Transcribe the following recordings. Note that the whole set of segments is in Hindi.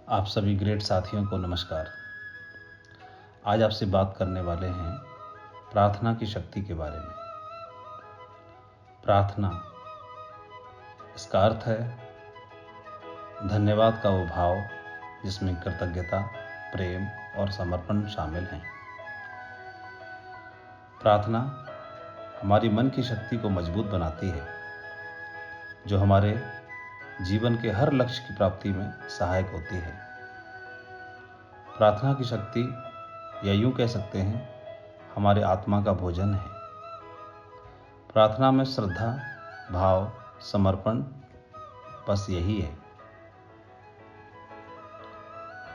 आप सभी ग्रेट साथियों को नमस्कार। आज आपसे बात करने वाले हैं प्रार्थना की शक्ति के बारे में। प्रार्थना, इसका अर्थ है धन्यवाद का वो भाव जिसमें कृतज्ञता, प्रेम और समर्पण शामिल हैं। प्रार्थना हमारी मन की शक्ति को मजबूत बनाती है, जो हमारे जीवन के हर लक्ष्य की प्राप्ति में सहायक होती है। प्रार्थना की शक्ति, या यूं कह सकते हैं, हमारे आत्मा का भोजन है। प्रार्थना में श्रद्धा, भाव, समर्पण, बस यही है।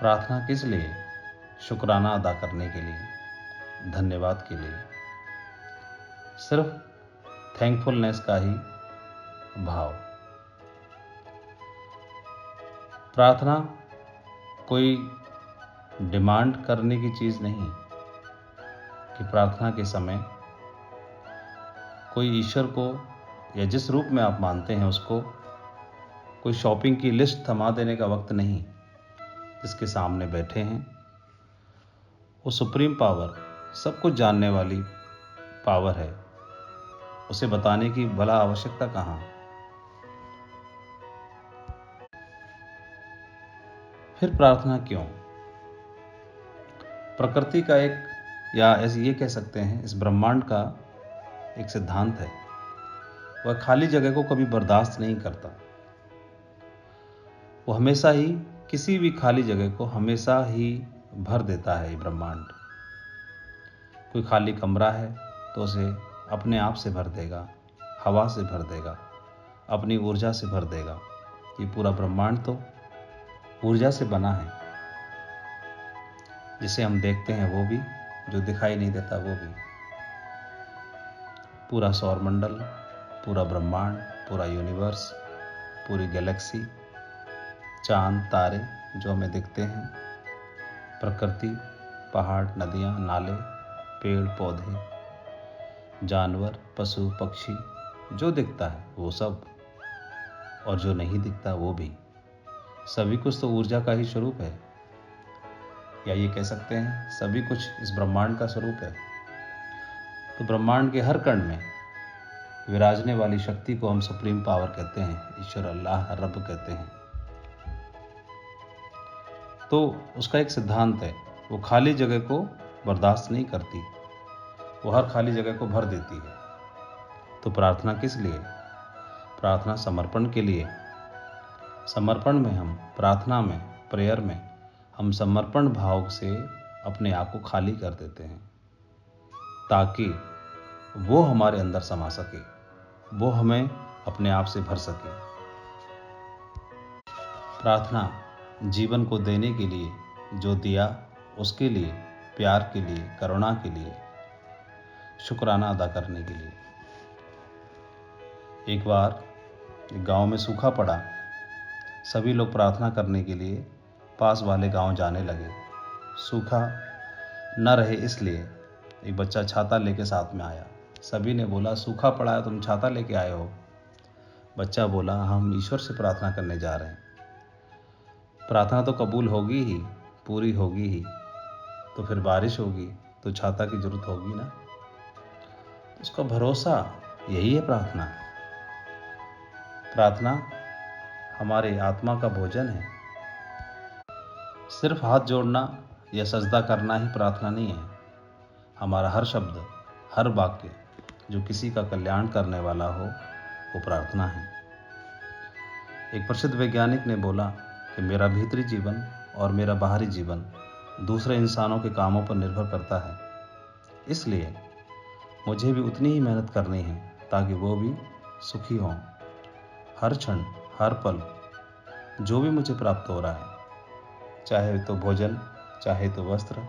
प्रार्थना किस लिए? शुक्राना अदा करने के लिए, धन्यवाद के लिए, सिर्फ थैंकफुलनेस का ही भाव। प्रार्थना कोई डिमांड करने की चीज़ नहीं कि प्रार्थना के समय कोई ईश्वर को या जिस रूप में आप मानते हैं उसको कोई शॉपिंग की लिस्ट थमा देने का वक्त नहीं। जिसके सामने बैठे हैं वो सुप्रीम पावर, सब कुछ जानने वाली पावर है, उसे बताने की भला आवश्यकता कहाँ। फिर प्रार्थना क्यों? प्रकृति का एक, या ऐसे ये कह सकते हैं इस ब्रह्मांड का एक सिद्धांत है, वह खाली जगह को कभी बर्दाश्त नहीं करता। वो हमेशा ही किसी भी खाली जगह को हमेशा ही भर देता है। ये ब्रह्मांड, कोई खाली कमरा है तो उसे अपने आप से भर देगा, हवा से भर देगा, अपनी ऊर्जा से भर देगा। ये पूरा ब्रह्मांड तो ऊर्जा से बना है। जिसे हम देखते हैं वो भी, जो दिखाई नहीं देता वो भी। पूरा सौरमंडल, पूरा ब्रह्मांड, पूरा यूनिवर्स, पूरी गैलेक्सी, चांद, तारे जो हमें दिखते हैं, प्रकृति, पहाड़, नदियाँ, नाले, पेड़ पौधे, जानवर, पशु पक्षी, जो दिखता है वो सब, और जो नहीं दिखता वो भी, सभी कुछ तो ऊर्जा का ही स्वरूप है। या ये कह सकते हैं सभी कुछ इस ब्रह्मांड का स्वरूप है। तो ब्रह्मांड के हर कण में विराजने वाली शक्ति को हम सुप्रीम पावर कहते हैं, ईश्वर, अल्लाह, रब कहते हैं। तो उसका एक सिद्धांत है, वो खाली जगह को बर्दाश्त नहीं करती, वो हर खाली जगह को भर देती है। तो प्रार्थना किस लिए? प्रार्थना समर्पण के लिए। समर्पण में हम, प्रार्थना में, प्रेयर में हम समर्पण भाव से अपने आप को खाली कर देते हैं, ताकि वो हमारे अंदर समा सके, वो हमें अपने आप से भर सके। प्रार्थना जीवन को देने के लिए, जो दिया उसके लिए, प्यार के लिए, करुणा के लिए, शुक्राना अदा करने के लिए। एक बार गांव में सूखा पड़ा, सभी लोग प्रार्थना करने के लिए पास वाले गांव जाने लगे। सूखा न रहे इसलिए एक बच्चा छाता लेके साथ में आया। सभी ने बोला, सूखा पड़ा है, तुम छाता लेके आए हो? बच्चा बोला, हम ईश्वर से प्रार्थना करने जा रहे हैं। प्रार्थना तो कबूल होगी ही, पूरी होगी ही, तो फिर बारिश होगी तो छाता की जरूरत होगी ना। उसका भरोसा यही है प्रार्थना। प्रार्थना हमारे आत्मा का भोजन है। सिर्फ हाथ जोड़ना या सजदा करना ही प्रार्थना नहीं है। हमारा हर शब्द, हर वाक्य जो किसी का कल्याण करने वाला हो, वो प्रार्थना है। एक प्रसिद्ध वैज्ञानिक ने बोला कि मेरा भीतरी जीवन और मेरा बाहरी जीवन दूसरे इंसानों के कामों पर निर्भर करता है, इसलिए मुझे भी उतनी ही मेहनत करनी है ताकि वो भी सुखी हों। हर क्षण, हर पल जो भी मुझे प्राप्त हो रहा है, चाहे तो भोजन, चाहे तो वस्त्र,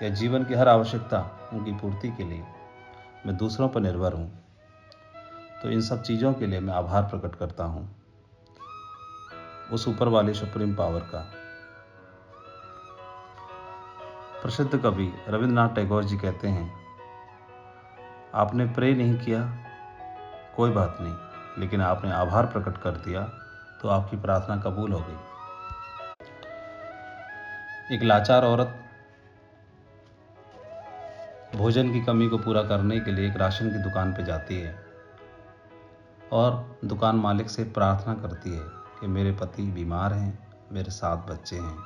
या जीवन की हर आवश्यकता, उनकी पूर्ति के लिए मैं दूसरों पर निर्भर हूँ। तो इन सब चीज़ों के लिए मैं आभार प्रकट करता हूँ उस ऊपर वाले सुप्रीम पावर का। प्रसिद्ध कवि रविंद्रनाथ टैगोर जी कहते हैं, आपने प्रे नहीं किया कोई बात नहीं, लेकिन आपने आभार प्रकट कर दिया तो आपकी प्रार्थना कबूल हो गई। एक लाचार औरत भोजन की कमी को पूरा करने के लिए एक राशन की दुकान पर जाती है और दुकान मालिक से प्रार्थना करती है कि मेरे पति बीमार हैं, मेरे 7 बच्चे हैं,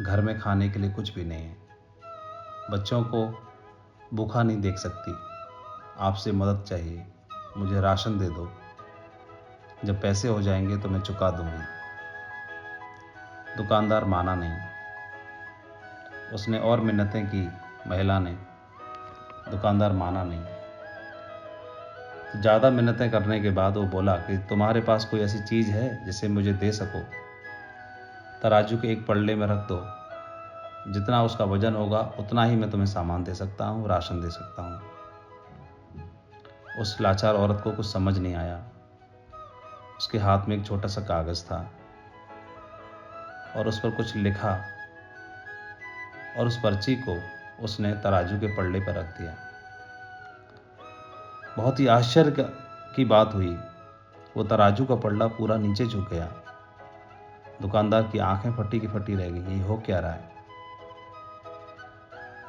घर में खाने के लिए कुछ भी नहीं है, बच्चों को भूखा नहीं देख सकती, आपसे मदद चाहिए, मुझे राशन दे दो, जब पैसे हो जाएंगे तो मैं चुका दूंगी। दुकानदार माना नहीं, उसने और मिन्नतें की, महिला ने, दुकानदार माना नहीं। ज़्यादा मिन्नतें करने के बाद वो बोला कि तुम्हारे पास कोई ऐसी चीज़ है जिसे मुझे दे सको, तराजू के एक पल्ले में रख दो, जितना उसका वजन होगा उतना ही मैं तुम्हें सामान दे सकता हूँ, राशन दे सकता हूँ। उस लाचार औरत को कुछ समझ नहीं आया। उसके हाथ में एक छोटा सा कागज़ था और उस पर कुछ लिखा और उस पर्ची को उसने तराजू के पल्ले पर रख दिया। बहुत ही आश्चर्य की बात हुई, वो तराजू का पल्ला पूरा नीचे झुक गया। दुकानदार की आंखें फटी की फटी रह गई, ये हो क्या रहा है।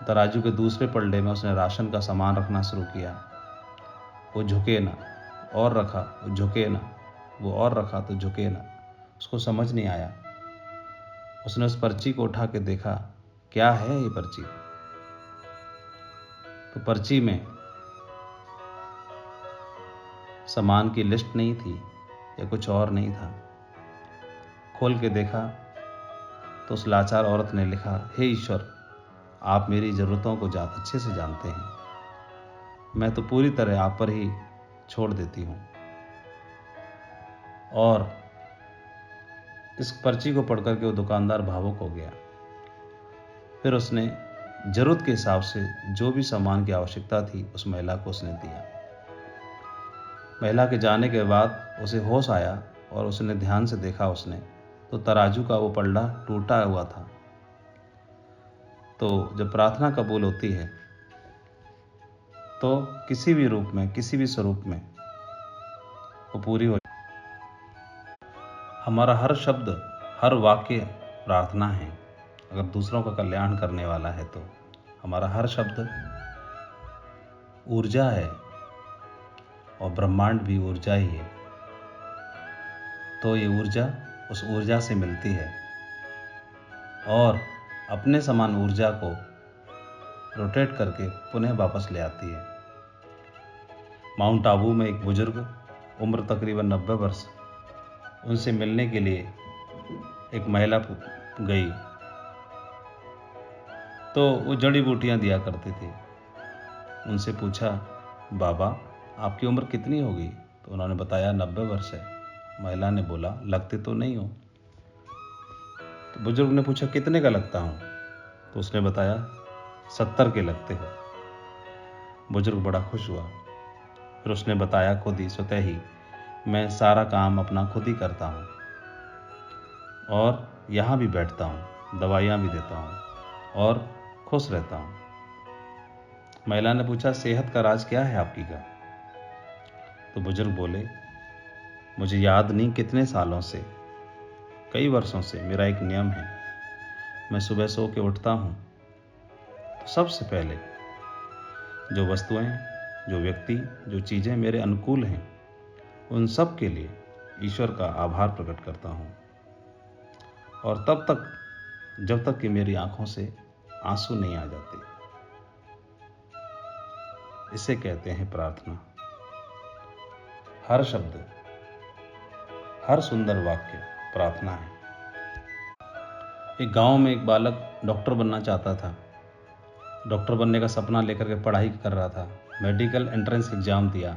तराजू के दूसरे पल्ले में उसने राशन का सामान रखना शुरू किया। वो झुके ना, और रखा, वो झुके ना, वो और रखा तो झुके ना। उसको समझ नहीं आया। उसने उस पर्ची को उठा के देखा, क्या है ये पर्ची। तो पर्ची में सामान की लिस्ट नहीं थी या कुछ और नहीं था। खोल के देखा तो उस लाचार औरत ने लिखा, हे ईश्वर, आप मेरी ज़रूरतों को अच्छे से जानते हैं, मैं तो पूरी तरह आप पर ही छोड़ देती हूँ। और इस पर्ची को पढ़कर के वो दुकानदार भावुक हो गया। फिर उसने ज़रूरत के हिसाब से जो भी सामान की आवश्यकता थी उस महिला को उसने दिया। महिला के जाने के बाद उसे होश आया और उसने ध्यान से देखा, उसने तो तराजू का वो पल्ला टूटा हुआ था। तो जब प्रार्थना कबूल होती है तो किसी भी रूप में, किसी भी स्वरूप में वो पूरी हो। हमारा हर शब्द, हर वाक्य प्रार्थना है। अगर दूसरों का कल्याण करने वाला है तो हमारा हर शब्द ऊर्जा है और ब्रह्मांड भी ऊर्जा ही है। तो ये ऊर्जा उस ऊर्जा से मिलती है और अपने समान ऊर्जा को रोटेट करके पुनः वापस ले आती है। माउंट आबू में एक बुजुर्ग, उम्र तकरीबन 90 वर्ष, उनसे मिलने के लिए एक महिला गई तो वो जड़ी बूटियां दिया करती थी। उनसे पूछा, बाबा आपकी उम्र कितनी होगी? तो उन्होंने बताया 90 वर्ष है। महिला ने बोला, लगते तो नहीं हो। तो बुजुर्ग ने पूछा, कितने का लगता हूँ? तो उसने बताया, 70 के लगते हो। बुजुर्ग बड़ा खुश हुआ। फिर उसने बताया खुद ही, स्वतः ही, मैं सारा काम अपना खुद ही करता हूँ और यहाँ भी बैठता हूँ, दवाइयाँ भी देता हूँ और खुश रहता हूँ। महिला ने पूछा, सेहत का राज क्या है आपकी का? तो बुजुर्ग बोले, मुझे याद नहीं कितने सालों से, कई वर्षों से मेरा एक नियम है। मैं सुबह सो के उठता हूँ तो सबसे पहले जो वस्तुएं, जो व्यक्ति, जो चीज़ें मेरे अनुकूल हैं उन सब के लिए ईश्वर का आभार प्रकट करता हूँ और तब तक जब तक कि मेरी आंखों से आंसू नहीं आ जाते। इसे कहते हैं प्रार्थना। हर शब्द, हर सुंदर वाक्य प्रार्थना है। एक गांव में एक बालक डॉक्टर बनना चाहता था। डॉक्टर बनने का सपना लेकर के पढ़ाई कर रहा था। मेडिकल एंट्रेंस एग्जाम दिया,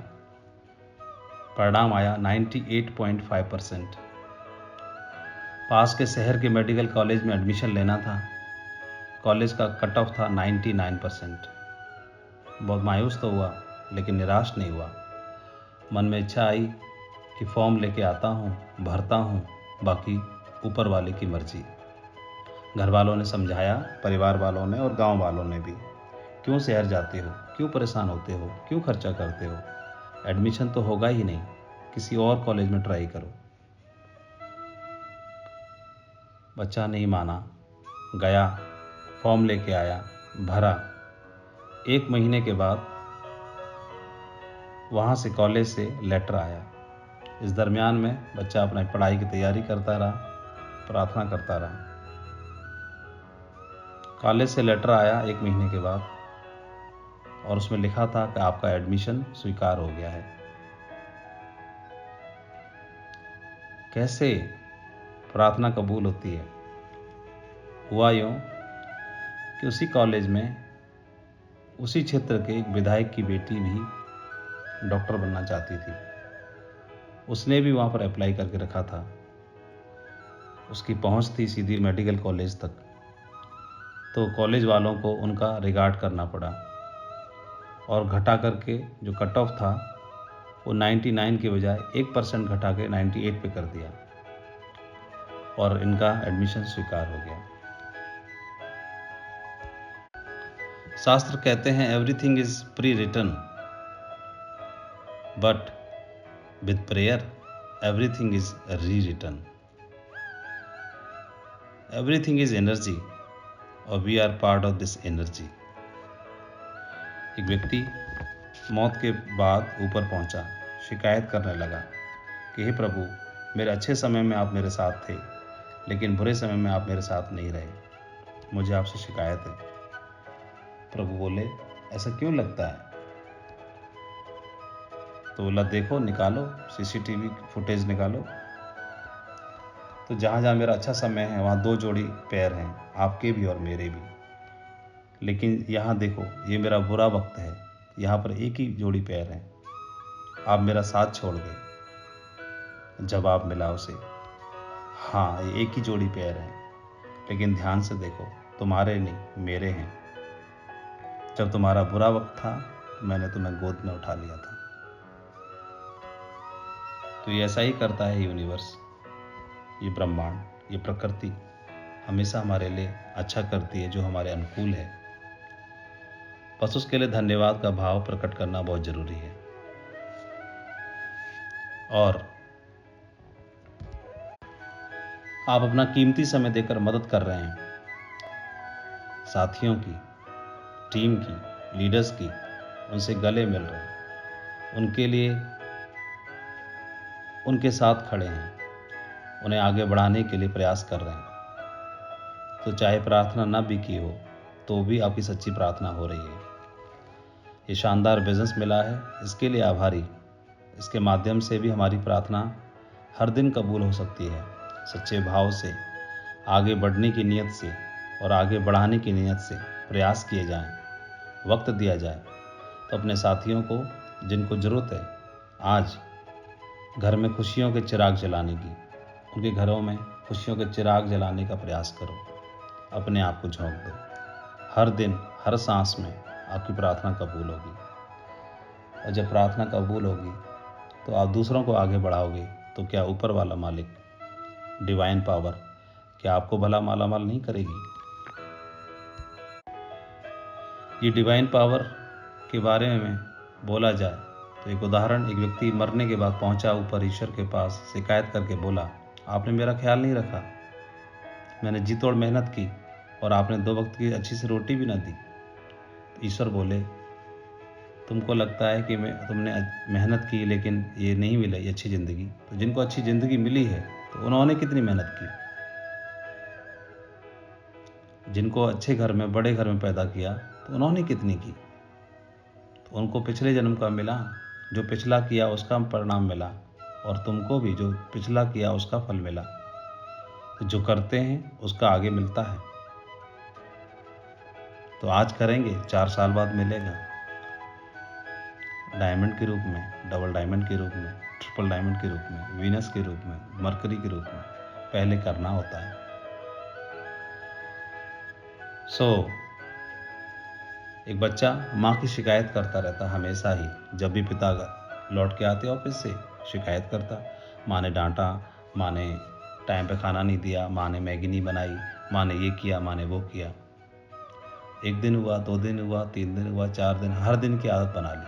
परिणाम आया 98.5%। पास के शहर के मेडिकल कॉलेज में एडमिशन लेना था। कॉलेज का कट ऑफ था 99%। बहुत मायूस तो हुआ लेकिन निराश नहीं हुआ। मन में इच्छा आई कि फॉर्म लेके आता हूँ, भरता हूँ, बाकी ऊपर वाले की मर्जी। घर वालों ने समझाया, परिवार वालों ने और गांव वालों ने भी, क्यों शहर जाते हो, क्यों परेशान होते हो, क्यों खर्चा करते हो, एडमिशन तो होगा ही नहीं, किसी और कॉलेज में ट्राई करो। बच्चा नहीं माना, गया, फॉर्म लेके आया, भरा। 1 महीने के बाद वहाँ से कॉलेज से लेटर आया। इस दरमियान में बच्चा अपना पढ़ाई की तैयारी करता रहा, प्रार्थना करता रहा। कॉलेज से लेटर आया 1 महीने के बाद और उसमें लिखा था कि आपका एडमिशन स्वीकार हो गया है। कैसे प्रार्थना कबूल होती है? हुआ यूँ कि उसी कॉलेज में उसी क्षेत्र के एक विधायक की बेटी भी डॉक्टर बनना चाहती थी। उसने भी वहाँ पर अप्लाई करके रखा था। उसकी पहुँच थी सीधी मेडिकल कॉलेज तक। तो कॉलेज वालों को उनका रिगार्ड करना पड़ा और घटा करके जो कट ऑफ था वो 99 के बजाय 1% घटा के 98 पे कर दिया और इनका एडमिशन स्वीकार हो गया। शास्त्र कहते हैं everything is pre written, but with prayer everything is re written. Everything is energy और we are part of this energy. एक व्यक्ति मौत के बाद ऊपर पहुंचा, शिकायत करने लगा कि हे प्रभु, मेरे अच्छे समय में आप मेरे साथ थे, लेकिन बुरे समय में आप मेरे साथ नहीं रहे। मुझे आपसे शिकायत है। प्रभु बोले, ऐसा क्यों लगता है? तो बोला, देखो, निकालो सीसीटीवी फुटेज निकालो। तो जहाँ जहाँ मेरा अच्छा समय है वहाँ 2 जोड़ी पैर हैं, आपके भी और मेरे भी। लेकिन यहाँ देखो, ये मेरा बुरा वक्त है, यहाँ पर एक ही जोड़ी पैर हैं। आप मेरा साथ छोड़ गए। जवाब मिला उसे, हाँ, ये एक ही जोड़ी पैर हैं, लेकिन ध्यान से देखो, तुम्हारे नहीं, मेरे हैं। जब तुम्हारा बुरा वक्त था मैंने तुम्हें गोद में उठा लिया था। तो ये ऐसा ही करता है यूनिवर्स, ये ब्रह्मांड, ये प्रकृति हमेशा हमारे लिए अच्छा करती है जो हमारे अनुकूल है। बस उसके लिए धन्यवाद का भाव प्रकट करना बहुत जरूरी है। और आप अपना कीमती समय देकर मदद कर रहे हैं, साथियों की, टीम की, लीडर्स की, उनसे गले मिल रहे हैं, उनके लिए उनके साथ खड़े हैं, उन्हें आगे बढ़ाने के लिए प्रयास कर रहे हैं। तो चाहे प्रार्थना ना भी की हो तो भी आपकी सच्ची प्रार्थना हो रही है। ये शानदार बिजनेस मिला है, इसके लिए आभारी। इसके माध्यम से भी हमारी प्रार्थना हर दिन कबूल हो सकती है। सच्चे भाव से, आगे बढ़ने की नीयत से और आगे बढ़ाने की नीयत से प्रयास किए जाएं, वक्त दिया जाए। तो अपने साथियों को जिनको ज़रूरत है आज घर में खुशियों के चिराग जलाने की, उनके घरों में खुशियों के चिराग जलाने का प्रयास करो। अपने आप को झोंक दो। हर दिन, हर सांस में आपकी प्रार्थना कबूल होगी। और जब प्रार्थना कबूल होगी तो आप दूसरों को आगे बढ़ाओगे। तो क्या ऊपर वाला मालिक, डिवाइन पावर, क्या आपको भला मालामाल नहीं करेगी? ये डिवाइन पावर के बारे में बोला जाए तो एक उदाहरण, एक व्यक्ति मरने के बाद पहुंचा ऊपर ईश्वर के पास, शिकायत करके बोला, आपने मेरा ख्याल नहीं रखा, मैंने जी तोड़ मेहनत की और आपने 2 वक्त की अच्छी सी रोटी भी ना दी। तो ईश्वर बोले, तुमको लगता है कि तुमने मेहनत की लेकिन ये नहीं मिला, ये अच्छी ज़िंदगी। तो जिनको अच्छी ज़िंदगी मिली है तो उन्होंने कितनी मेहनत की। जिनको अच्छे घर में, बड़े घर में पैदा किया तो उन्होंने कितनी की। तो उनको पिछले जन्म का मिला, जो पिछला किया उसका परिणाम मिला, और तुमको भी जो पिछला किया उसका फल मिला। तो जो करते हैं उसका आगे मिलता है। तो आज करेंगे, 4 साल बाद मिलेगा, डायमंड के रूप में, डबल डायमंड के रूप में, ट्रिपल डायमंड के रूप में, वीनस के रूप में, मरकरी के रूप में। पहले करना होता है। एक बच्चा माँ की शिकायत करता रहता हमेशा ही। जब भी पिता लौट के आते ऑफिस से, शिकायत करता, माँ ने डांटा, माँ ने टाइम पे खाना नहीं दिया, माँ ने मैगी नहीं बनाई, माँ ने ये किया, माँ ने वो किया। 1 दिन हुआ, 2 दिन हुआ, 3 दिन हुआ, 4 दिन, हर दिन की आदत बना ली।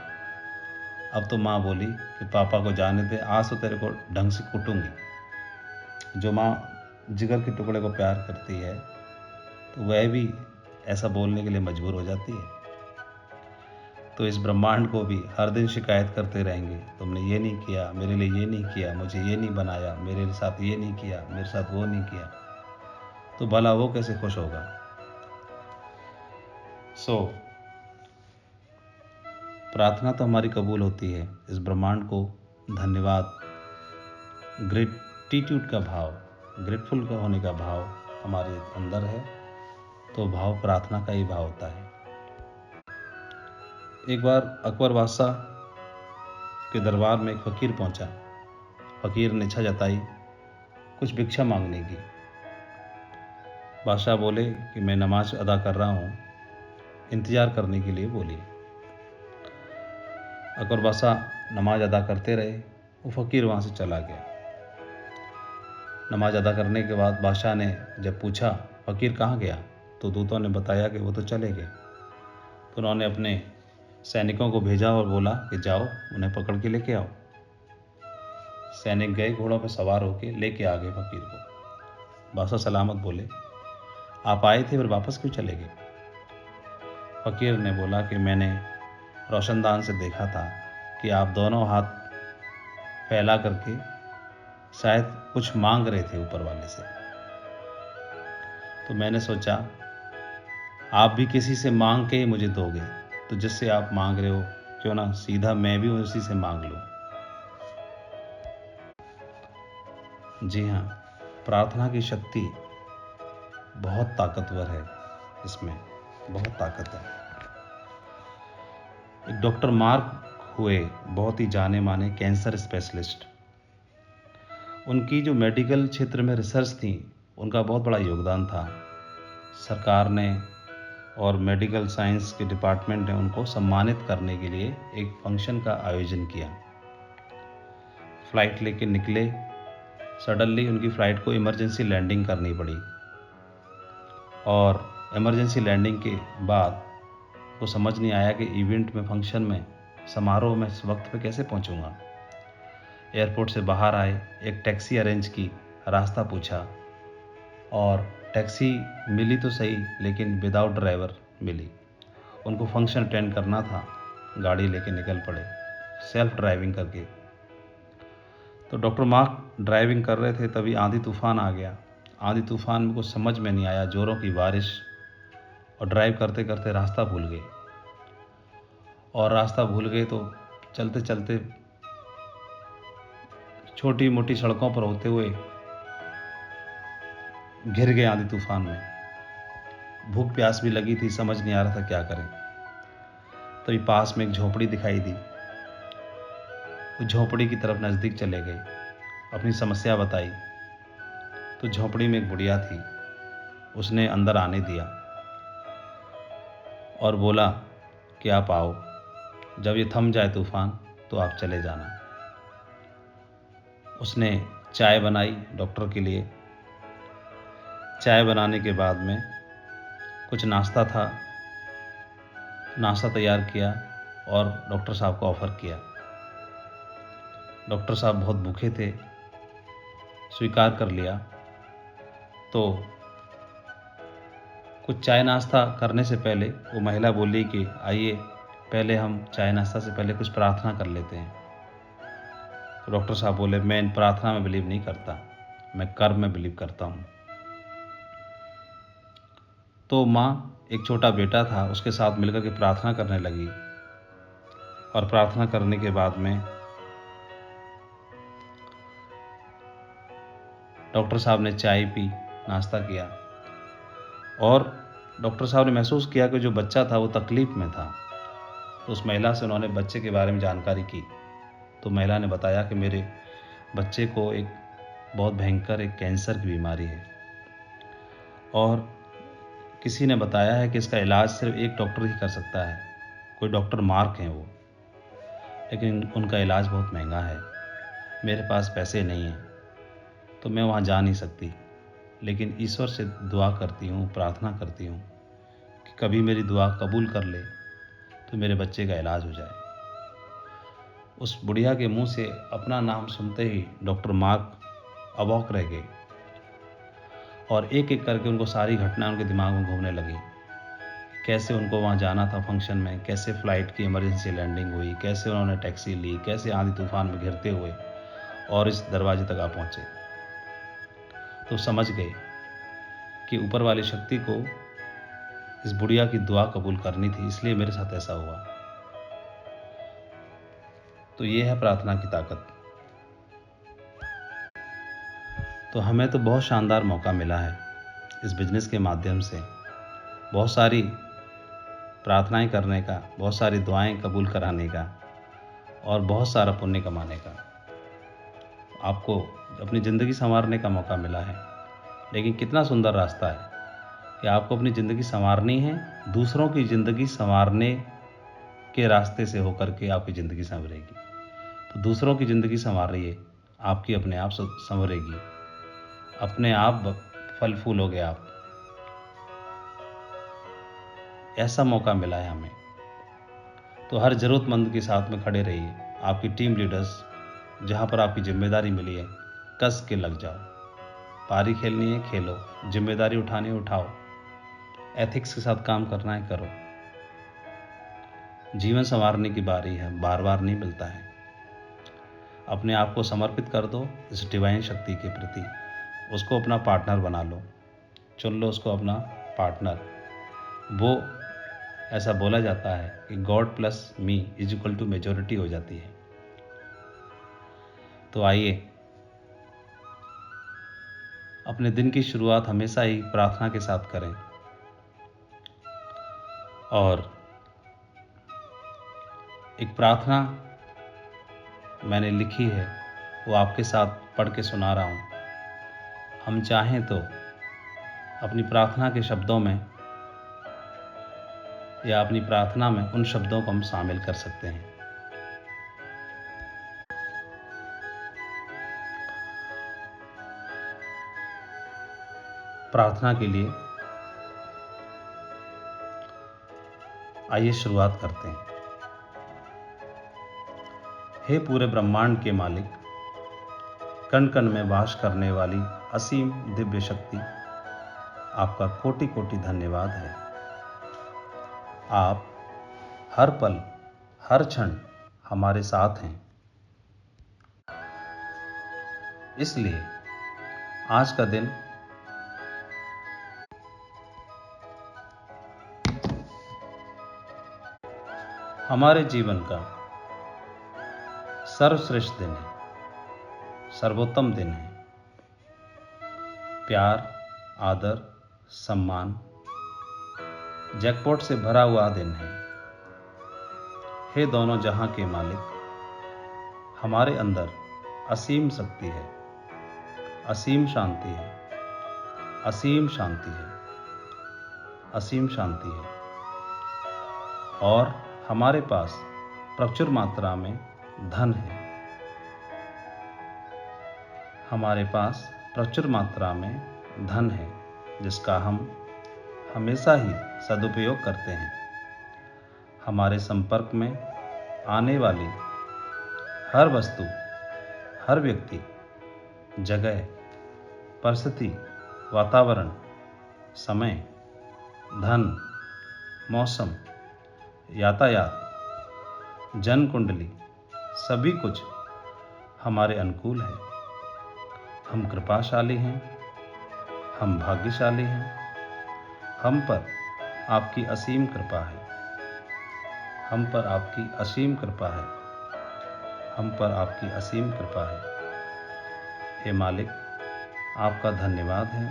अब तो माँ बोली कि पापा को जाने दे, आज तो तेरे को ढंग से कुटूंगी। जो माँ जिगर के टुकड़े को प्यार करती है तो वह भी ऐसा बोलने के लिए मजबूर हो जाती है। तो इस ब्रह्मांड को भी हर दिन शिकायत करते रहेंगे, तुमने ये नहीं किया, मेरे लिए ये नहीं किया, मुझे ये नहीं बनाया, मेरे साथ ये नहीं किया, मेरे साथ वो नहीं किया, तो भला वो कैसे खुश होगा। प्रार्थना तो हमारी कबूल होती है। इस ब्रह्मांड को धन्यवाद, ग्रेटिट्यूड का भाव, ग्रेटफुल का होने का भाव हमारे अंदर है, तो भाव प्रार्थना का ही भाव होता है। एक बार अकबर बादशाह के दरबार में एक फ़कीर पहुंचा। फ़कीर ने इच्छा जताई कुछ भिक्षा मांगने की। बादशाह बोले कि मैं नमाज अदा कर रहा हूँ, इंतज़ार करने के लिए बोलिए। अकबर बादशाह नमाज अदा करते रहे, वो फ़कीर वहाँ से चला गया। नमाज अदा करने के बाद बादशाह ने जब पूछा फ़कीर कहाँ गया, तो दूतों ने बताया कि वो तो चले गए। तो उन्होंने अपने सैनिकों को भेजा और बोला कि जाओ उन्हें पकड़ के लेके आओ। सैनिक गए, घोड़ों पर सवार होकर लेके आ गए फ़कीर को। बादशाह सलामत बोले, आप आए थे फिर वापस क्यों चले गए? फ़कीर ने बोला कि मैंने रोशनदान से देखा था कि आप दोनों हाथ फैला करके शायद कुछ मांग रहे थे ऊपर वाले से, तो मैंने सोचा आप भी किसी से मांग के ही मुझे दोगे, तो जिससे आप मांग रहे हो क्यों ना सीधा मैं भी उसी से मांग लूं। जी हाँ, प्रार्थना की शक्ति बहुत ताकतवर है, इसमें बहुत ताकत है। एक डॉक्टर मार्क हुए, बहुत ही जाने माने कैंसर स्पेशलिस्ट। उनकी जो मेडिकल क्षेत्र में रिसर्च थी, उनका बहुत बड़ा योगदान था। सरकार ने और मेडिकल साइंस के डिपार्टमेंट ने उनको सम्मानित करने के लिए एक फंक्शन का आयोजन किया। फ्लाइट लेके निकले, सडनली उनकी फ़्लाइट को इमरजेंसी लैंडिंग करनी पड़ी, और इमरजेंसी लैंडिंग के बाद वो समझ नहीं आया कि इवेंट में, फंक्शन में, समारोह में इस वक्त पे कैसे पहुंचूंगा। एयरपोर्ट से बाहर आए, एक टैक्सी अरेंज की, रास्ता पूछा, और टैक्सी मिली तो सही लेकिन विदाउट ड्राइवर मिली। उनको फंक्शन अटेंड करना था, गाड़ी लेके निकल पड़े सेल्फ ड्राइविंग करके। तो डॉक्टर मार्क ड्राइविंग कर रहे थे, तभी आंधी तूफान आ गया। आंधी तूफान में कुछ समझ में नहीं आया, जोरों की बारिश, और ड्राइव करते करते रास्ता भूल गए। और रास्ता भूल गए तो चलते चलते छोटी मोटी सड़कों पर होते हुए घिर गए आंधी तूफान में। भूख प्यास भी लगी थी, समझ नहीं आ रहा था क्या करें। तभी पास में एक झोपड़ी दिखाई दी, उस झोपड़ी की तरफ नज़दीक चले गए, अपनी समस्या बताई। तो झोपड़ी में एक बुढ़िया थी, उसने अंदर आने दिया और बोला कि आप आओ, जब ये थम जाए तूफान तो आप चले जाना। उसने चाय बनाई डॉक्टर के लिए। चाय बनाने के बाद में कुछ नाश्ता था, नाश्ता तैयार किया और डॉक्टर साहब को ऑफ़र किया। डॉक्टर साहब बहुत भूखे थे, स्वीकार कर लिया। तो कुछ चाय नाश्ता करने से पहले वो महिला बोली कि आइए पहले हम चाय नाश्ता से पहले कुछ प्रार्थना कर लेते हैं। तो डॉक्टर साहब बोले, मैं इन प्रार्थना में बिलीव नहीं करता, मैं कर्म में बिलीव करता हूँ। तो माँ, एक छोटा बेटा था, उसके साथ मिलकर के प्रार्थना करने लगी। और प्रार्थना करने के बाद में डॉक्टर साहब ने चाय पी, नाश्ता किया, और डॉक्टर साहब ने महसूस किया कि जो बच्चा था वो तकलीफ़ में था। तो उस महिला से उन्होंने बच्चे के बारे में जानकारी की। तो महिला ने बताया कि मेरे बच्चे को एक बहुत भयंकर एक कैंसर की बीमारी है, और किसी ने बताया है कि इसका इलाज सिर्फ एक डॉक्टर ही कर सकता है, कोई डॉक्टर मार्क हैं वो, लेकिन उनका इलाज बहुत महंगा है, मेरे पास पैसे नहीं हैं, तो मैं वहाँ जा नहीं सकती। लेकिन ईश्वर से दुआ करती हूँ, प्रार्थना करती हूँ कि कभी मेरी दुआ कबूल कर ले तो मेरे बच्चे का इलाज हो जाए। उस बुढ़िया के मुंह से अपना नाम सुनते ही डॉक्टर मार्क अवाक रह गए, और एक एक करके उनको सारी घटनाएं उनके दिमाग में घूमने लगी। कैसे उनको वहाँ जाना था फंक्शन में, कैसे फ़्लाइट की इमरजेंसी लैंडिंग हुई, कैसे उन्होंने टैक्सी ली, कैसे आंधी तूफान में घिरते हुए और इस दरवाजे तक आ पहुँचे। तो समझ गए कि ऊपर वाली शक्ति को इस बुढ़िया की दुआ कबूल करनी थी, इसलिए मेरे साथ ऐसा हुआ। तो ये है प्रार्थना की ताकत। तो हमें तो बहुत शानदार मौका मिला है इस बिजनेस के माध्यम से बहुत सारी प्रार्थनाएं करने का, बहुत सारी दुआएं कबूल कराने का और बहुत सारा पुण्य कमाने का। आपको अपनी ज़िंदगी संवारने का मौका मिला है। लेकिन कितना सुंदर रास्ता है कि आपको अपनी ज़िंदगी संवारनी है, दूसरों की ज़िंदगी संवारने के रास्ते से होकर के आपकी ज़िंदगी संवरेगी। तो दूसरों की ज़िंदगी संवारिए, आपकी अपने आप संवरेगी, अपने आप फल फूल हो गए आप। ऐसा मौका मिला है हमें। तो हर ज़रूरतमंद के साथ में खड़े रहिए। आपकी टीम लीडर्स जहाँ पर आपकी जिम्मेदारी मिली है, कस के लग जाओ। पारी खेलनी है खेलो, जिम्मेदारी उठानी है उठाओ, एथिक्स के साथ काम करना है करो। जीवन संवारने की बारी है, बार बार नहीं मिलता है। अपने आप को समर्पित कर दो इस डिवाइन शक्ति के प्रति, उसको अपना पार्टनर बना लो, चुन लो उसको अपना पार्टनर। वो ऐसा बोला जाता है कि God plus me is equal to majority हो जाती है। तो आइए अपने दिन की शुरुआत हमेशा ही प्रार्थना के साथ करें। और एक प्रार्थना मैंने लिखी है, वो आपके साथ पढ़ के सुना रहा हूँ। हम चाहें तो अपनी प्रार्थना के शब्दों में या अपनी प्रार्थना में उन शब्दों को हम शामिल कर सकते हैं। प्रार्थना के लिए आइए शुरुआत करते हैं। हे पूरे ब्रह्मांड के मालिक, कण कण में वास करने वाली असीम दिव्य शक्ति, आपका कोटि कोटि धन्यवाद है। आप हर पल हर क्षण हमारे साथ हैं। इसलिए आज का दिन हमारे जीवन का सर्वश्रेष्ठ दिन है, सर्वोत्तम दिन है। प्यार, आदर, सम्मान, जैकपॉट से भरा हुआ दिन है। हे दोनों जहां के मालिक, हमारे अंदर असीम शक्ति है, असीम शांति है, असीम शांति है, असीम शांति है। और हमारे पास प्रचुर मात्रा में धन है। हमारे पास प्रचुर मात्रा में धन है जिसका हम हमेशा ही सदुपयोग करते हैं। हमारे संपर्क में आने वाली हर वस्तु, हर व्यक्ति, जगह, परिस्थिति, वातावरण, समय, धन, मौसम, यातायात, जन्म कुंडली, सभी कुछ हमारे अनुकूल है। हम कृपाशाली हैं, हम भाग्यशाली हैं। हम पर आपकी असीम कृपा है, हम पर आपकी असीम कृपा है, हम पर आपकी असीम कृपा है। हे मालिक, आपका धन्यवाद है।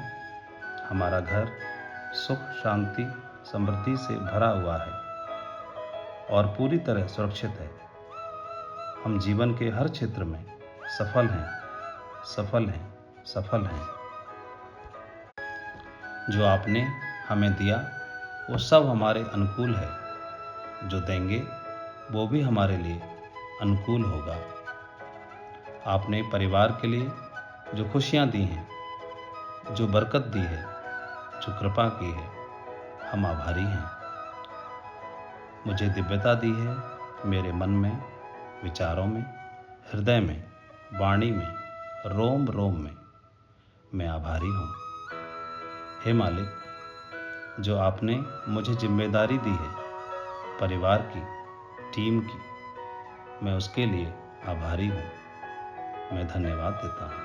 हमारा घर सुख, शांति, समृद्धि से भरा हुआ है और पूरी तरह सुरक्षित है। हम जीवन के हर क्षेत्र में सफल हैं, सफल हैं, सफल हैं। जो आपने हमें दिया वो सब हमारे अनुकूल है। जो देंगे वो भी हमारे लिए अनुकूल होगा। आपने परिवार के लिए जो खुशियाँ दी हैं, जो बरकत दी है, जो कृपा की है, हम आभारी हैं। मुझे दिव्यता दी है मेरे मन में, विचारों में, हृदय में, वाणी में, रोम रोम में। मैं आभारी हूँ। हे मालिक, जो आपने मुझे जिम्मेदारी दी है परिवार की, टीम की, मैं उसके लिए आभारी हूँ। मैं धन्यवाद देता हूँ।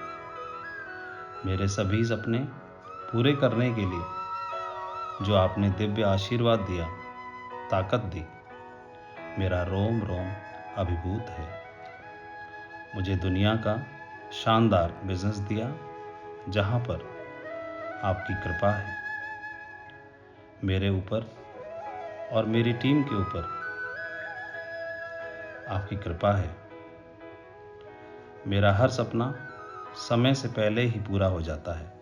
मेरे सभी सपने पूरे करने के लिए जो आपने दिव्य आशीर्वाद दिया, ताकत दी, मेरा रोम रोम अभिभूत है। मुझे दुनिया का शानदार बिजनेस दिया जहाँ पर आपकी कृपा है। मेरे ऊपर और मेरी टीम के ऊपर आपकी कृपा है। मेरा हर सपना समय से पहले ही पूरा हो जाता है।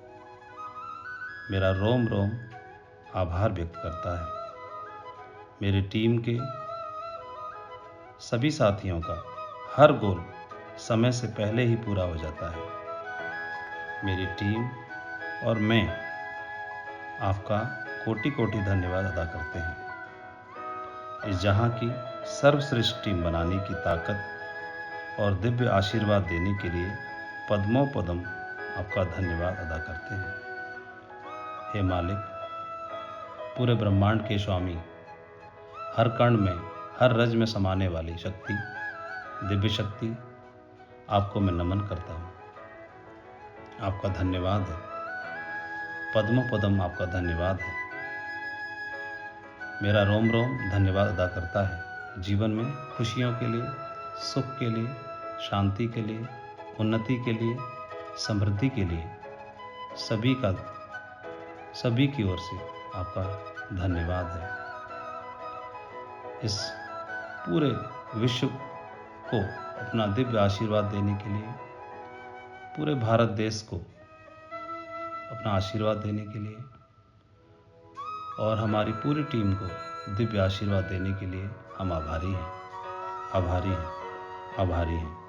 मेरा रोम रोम आभार व्यक्त करता है। मेरी टीम के सभी साथियों का हर गोल समय से पहले ही पूरा हो जाता है। मेरी टीम और मैं आपका कोटि कोटि धन्यवाद अदा करते हैं। इस जहां की सर्वश्रेष्ठ टीम बनाने की ताकत और दिव्य आशीर्वाद देने के लिए पद्मों पद्म आपका धन्यवाद अदा करते हैं। हे मालिक, पूरे ब्रह्मांड के स्वामी, हर कण में, हर रज में समाने वाली शक्ति, दिव्य शक्ति, आपको मैं नमन करता हूँ। आपका धन्यवाद है। पद्मों पद्म आपका धन्यवाद है। मेरा रोम रोम धन्यवाद अदा करता है जीवन में खुशियों के लिए, सुख के लिए, शांति के लिए, उन्नति के लिए, समृद्धि के लिए, सभी की ओर से आपका धन्यवाद है। इस पूरे विश्व को अपना दिव्य आशीर्वाद देने के लिए, पूरे भारत देश को अपना आशीर्वाद देने के लिए और हमारी पूरी टीम को दिव्य आशीर्वाद देने के लिए हम आभारी हैं, आभारी हैं, आभारी हैं।